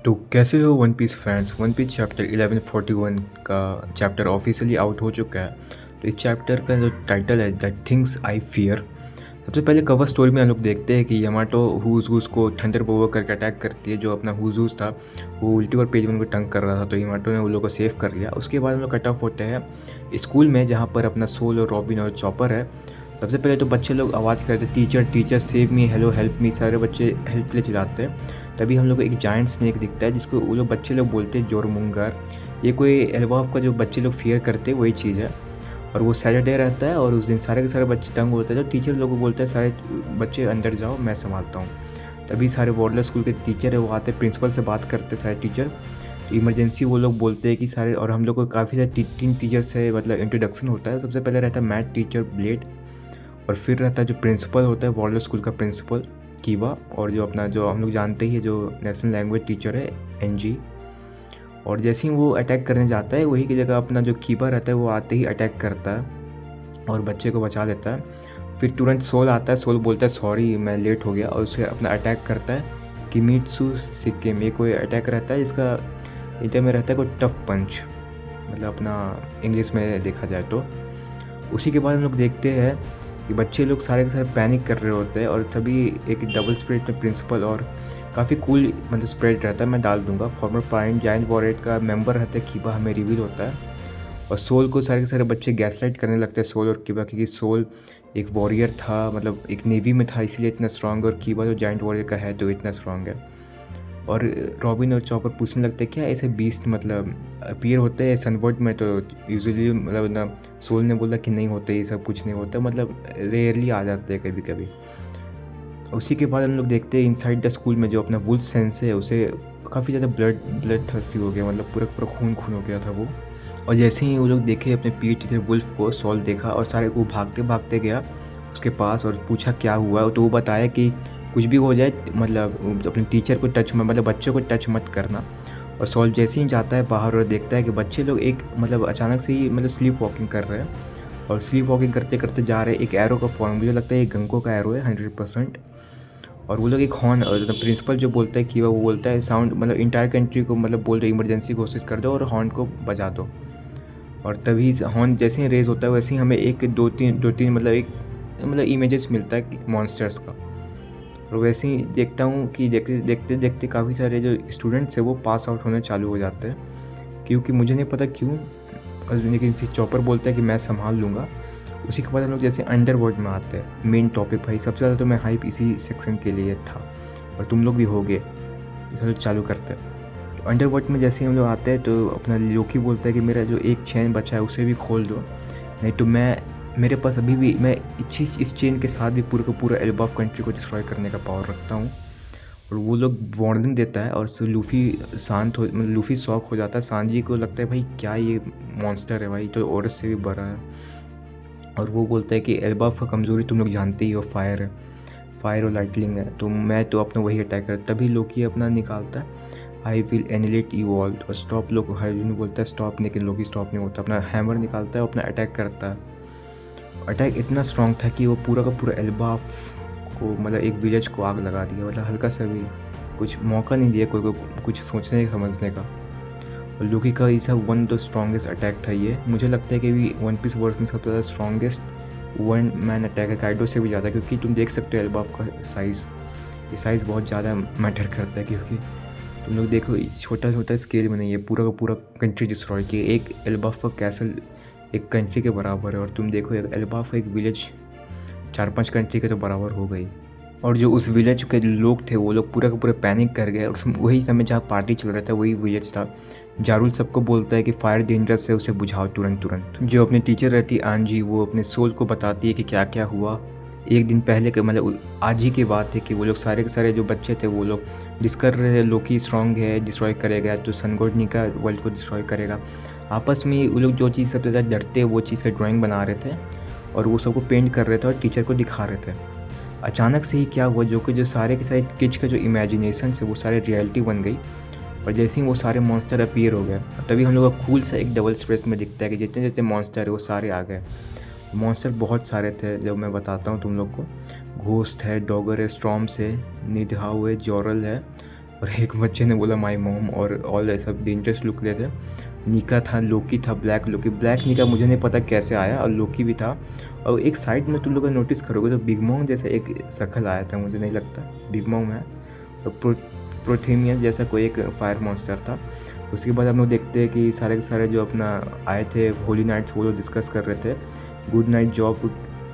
तो कैसे हो one piece fans. One piece chapter 1141 का चैप्टर ऑफिशियली आउट हो चुका है। तो इस चैप्टर का जो टाइटल है दैट थिंग्स आई फियर। सबसे पहले कवर स्टोरी में हम लोग देखते हैं कि यमाटो हुज को थंडर पोवर करके अटैक करती है। जो अपना हुज था वो उल्टी और पेज वन को टंग कर रहा था, तो यमाटो ने उन लोगों को सेव कर लिया। उसके बाद हम लोग कट ऑफ होते हैं स्कूल में, जहाँ पर अपना सोल और रॉबिन और चॉपर है। सबसे पहले तो बच्चे लोग आवाज़ करते teacher teacher save me, hello help me. सारे बच्चे हेल्प के लिए चिल्लाते हैं। तभी हम लोग को एक जायंट स्नेक दिखता है जिसको वो लोग बच्चे लोग बोलते हैं जोरमुंगर। ये कोई एल्बाफ का जो बच्चे लोग फियर करते हैं वही चीज़ है। और वो सैटरडे रहता है और उस दिन सारे के सारे बच्चे तंग होते हैं। तो टीचर लोग को बोलते हैं सारे बच्चे अंदर जाओ, मैं संभालता हूँ। तभी सारे वॉर्डलर स्कूल के टीचर है वो आते हैं, प्रिंसिपल से बात करते हैं सारे टीचर। तो इमरजेंसी वो लोग बोलते हैं कि सारे, और हम लोग को काफ़ी सारे तीन टीचर से मतलब इंट्रोडक्शन होता है। सबसे पहले रहता है मैथ टीचर ब्लेड, और फिर रहता है जो प्रिंसिपल होता है वॉर्डलर स्कूल का प्रिंसिपल कीवा, और जो अपना जो हम लोग जानते ही है जो नेशनल लैंग्वेज टीचर है एनजी। और जैसे ही वो अटैक करने जाता है वही की जगह अपना जो कीपर रहता है वो आते ही अटैक करता है और बच्चे को बचा लेता है। फिर तुरंत सोल आता है, सोल बोलता है सॉरी मैं लेट हो गया, और उसे अपना अटैक करता है किमित्सु सिक्किम। ये कोई अटैक रहता है जिसका इंडिया में रहता है कोई टफ पंच, मतलब अपना इंग्लिश में देखा जाए तो। उसी के बाद हम लोग देखते हैं कि बच्चे लोग सारे के सारे पैनिक कर रहे होते हैं, और तभी एक डबल स्प्रेड में प्रिंसिपल और काफ़ी कूल मतलब स्प्रेड रहता है, मैं डाल दूंगा। फॉर्मर पाइन जाइंट वॉरेट का मेंबर रहता है कीबा, हमें रिवील होता है। और सोल को सारे के सारे बच्चे गैसलाइट करने लगते हैं, सोल और कीबा, क्योंकि सोल एक वॉरियर था, मतलब एक नेवी में था इसलिए इतना स्ट्रांग, और कीबा जो जाइंट वॉरियर का है तो इतना स्ट्रांग है। और रॉबिन और चॉपर पूछने लगते हैं क्या ऐसे बीस्ट मतलब अपीयर होते हैं सनवर्ड में, तो यूजुअली मतलब ना सोल ने बोला कि नहीं होते, ये सब कुछ नहीं होता, मतलब रेयरली आ जाते हैं कभी कभी। उसी के बाद हम लोग देखते हैं इनसाइड द स्कूल में जो अपना वुल्फ सेंस है उसे काफ़ी ज़्यादा ब्लड थर्स्टी हो गया, मतलब पूरा पूरा खून खून हो गया था वो। और जैसे ही वो लोग देखे अपने पीठ टीचर वुल्फ को, सॉल देखा और सारे को भागते भागते गया उसके पास और पूछा क्या हुआ। तो वो बताया कि कुछ भी हो जाए मतलब अपने टीचर को टच मतलब बच्चों को टच मत करना। और सॉल जैसे ही जाता है बाहर और देखता है कि बच्चे लोग एक मतलब अचानक से ही मतलब स्लीप वॉकिंग कर रहे हैं, और स्लीप वॉकिंग करते करते जा रहे हैं। एक एरो का फॉर्म, मुझे लगता है ये गंको का एरो है 100%। और वो लोग एक हॉर्न, प्रिंसिपल जो बोलता है कि वो बोलता है साउंड मतलब इंटायर कंट्री को मतलब बोल रहे इमरजेंसी घोषित कर दो और हॉर्न को बजा दो। और तभी हॉर्न जैसे ही रेज होता है वैसे ही हमें एक दो तीन मतलब एक मतलब इमेजेस मिलता है मॉन्स्टर्स का। और वैसे ही देखता हूँ कि देखते देखते देखते काफ़ी सारे जो स्टूडेंट्स हैं वो पास आउट होने चालू हो जाते हैं, क्योंकि मुझे नहीं पता क्यों, लेकिन फिर चॉपर बोलता है कि मैं संभाल लूँगा। उसी के बाद हम लोग जैसे अंडरवर्ल्ड में आते हैं, मेन टॉपिक। भाई सबसे ज़्यादा तो मैं हाइप इसी सेक्शन के लिए था और तुम लोग भी होगे, इसे लोग चालू करते हैं। तो अंडरवर्ल्ड में जैसे हम लोग आते हैं तो अपना लोकी बोलता है कि मेरा जो एक चेन बचा है उसे भी खोल दो, नहीं तो मेरे पास अभी भी मैं इस चेन के साथ भी पूरे का पूरा एल्बाफ कंट्री को डिस्ट्रॉय करने का पावर रखता हूँ। और वो लोग वार्निंग देता है और लूफ़ी शांत हो मतलब लूफ़ी शॉक हो जाता है। सांजी को लगता है भाई क्या ये मॉन्स्टर है भाई, तो औरत से भी बड़ा है। और वो बोलता है कि एल्बाफ का कमज़ोरी तुम लोग जानते ही हो, फायर है, फायर और लाइटनिंग है, तो मैं तो अपना वही अटैक कर। तभी लोकी अपना निकालता है आई विल एनिलेट यू ऑल, और स्टॉप लोग हाइजून बोलता है स्टॉप, लेकिन लोकी स्टॉप नहीं होता। अपना हैमर निकालता है, अपना अटैक करता है। अटैक इतना स्ट्रॉन्ग था कि वो पूरा का पूरा एल्बाफ को मतलब एक विलेज को आग लगा दिया, मतलब हल्का सा भी कुछ मौका नहीं दिया कोई को कुछ सोचने समझने का। और लोकी का ये सब वन द स्ट्रॉन्गेस्ट अटैक था ये। मुझे लगता है कि भी वन पीस वर्ल्ड में सबसे ज़्यादा स्ट्रॉन्गेस्ट वन मैन अटैक है, काइडो से भी ज़्यादा, क्योंकि तुम देख सकते हो एल्बाफ का साइज़, ये साइज़ बहुत ज़्यादा मैटर करता है। क्योंकि तुम लोग देखो छोटा छोटा स्केल में नहीं है, पूरा का पूरा कंट्री डिस्ट्रॉय किया। एक एल्बाफ का कैसल एक कंट्री के बराबर है, और तुम देखो एक एल्बाफ का एक विलेज 4-5 कंट्री के तो बराबर हो गई। और जो उस विलेज के लोग थे वो लोग पूरा का पूरा पैनिक कर गए, और वही समय जहाँ पार्टी चल रहा था वही विलेज था। जारुल सबको बोलता है कि फायर डेंजरस है, उसे बुझाओ तुरंत तुरंत। जो अपनी टीचर रहती आंजी वो अपने सोल को बताती है कि क्या क्या हुआ एक दिन पहले के, मतलब आज ही की बात है कि वो लोग सारे के सारे जो बच्चे थे वो लोग डिस कर रहे थे लोकी स्ट्रॉन्ग है, डिस्ट्रॉय करेगा तो सनगोडनी का वर्ल्ड को डिस्ट्रॉय करेगा। आपस में वो लोग जो चीज़ सबसे ज़्यादा डरते हैं वो चीज़ का ड्राइंग बना रहे थे और वो सबको पेंट कर रहे थे और टीचर को दिखा रहे थे। अचानक से ही क्या हुआ, जो कि जो सारे के सारे किड्स का जो इमेजिनेशन है वो सारे रियलिटी बन गई, और जैसे ही वो सारे मॉन्स्टर अपीयर हो गए तभी हम लोग का कूल सा एक डबल स्पेस में दिखता है कि जितने जितने मॉन्स्टर है वो सारे आ गए। मॉन्स्टर बहुत सारे थे जो मैं बताता हूँ तुम लोग को। घोस्ट है, डॉगर है, स्ट्रॉम्स है, निधाउ है, जॉरल है, और एक बच्चे ने बोला माई मॉम, और ऑल ऐसा डेंजरस लुक रहे थे। निका था, लोकी था, ब्लैक लोकी, ब्लैक निका मुझे नहीं पता कैसे आया, और लोकी भी था। और एक साइड में तुम लोग नोटिस करोगे तो बिग मॉम जैसा एक शक्ल आया था, मुझे नहीं लगता बिग मॉम है। और प्रोथेमियस जैसा कोई एक फायर मॉन्स्टर था। उसके बाद हम लोग देखते हैं कि सारे के सारे जो अपना आए थे होली नाइट्स, वो लोग डिस्कस कर रहे थे। Good night job,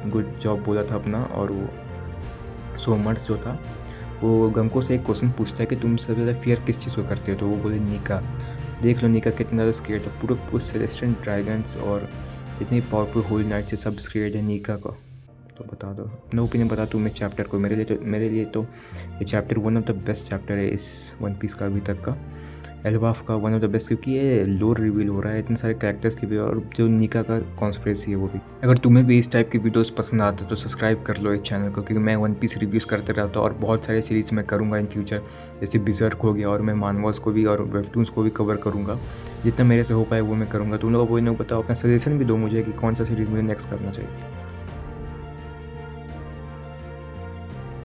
good job बोला था अपना। और वो सोमर्स जो था वो गंको से एक क्वेश्चन पूछता है कि तुम सबसे ज़्यादा फियर किस चीज़ को करते हो, तो वो बोले निका। देख लो निका कितना ज़्यादा स्केर्ड है, पूरे सेलेस्टियल ड्रैगन्स और जितनी पावरफुल होली नाइट से सब स्केर्ड है निका को। तो बता दो अपना ओपिनियन, बता तुम इस चैप्टर को। मेरे लिए तो ये chapter one of the best chapter है इस वन पीस का अभी तक का। एल्बाफ का वन ऑफ द बेस्ट, क्योंकि ये लोर रिवील हो रहा है इतने सारे कैरेक्टर्स की भी, और जो निका का कॉन्स्पिरेसी है वो भी। अगर तुम्हें भी इस टाइप की वीडियोस पसंद आते तो सब्सक्राइब कर लो इस चैनल को, क्योंकि मैं वन पीस रिव्यूज़ करते रहता हूँ और बहुत सारे सीरीज़ मैं करूँगा इन फ्यूचर, जैसे बिजर्क हो गया, और मैं मानवास को भी और वेबटून्स को भी कवर करूँगा। जितना मेरे से हो पाए वो मैं करूँगा। तुम लोग वो बताओ, अपना सजेशन भी दो मुझे कि कौन सा सीरीज़ मुझे नेक्स्ट करना चाहिए।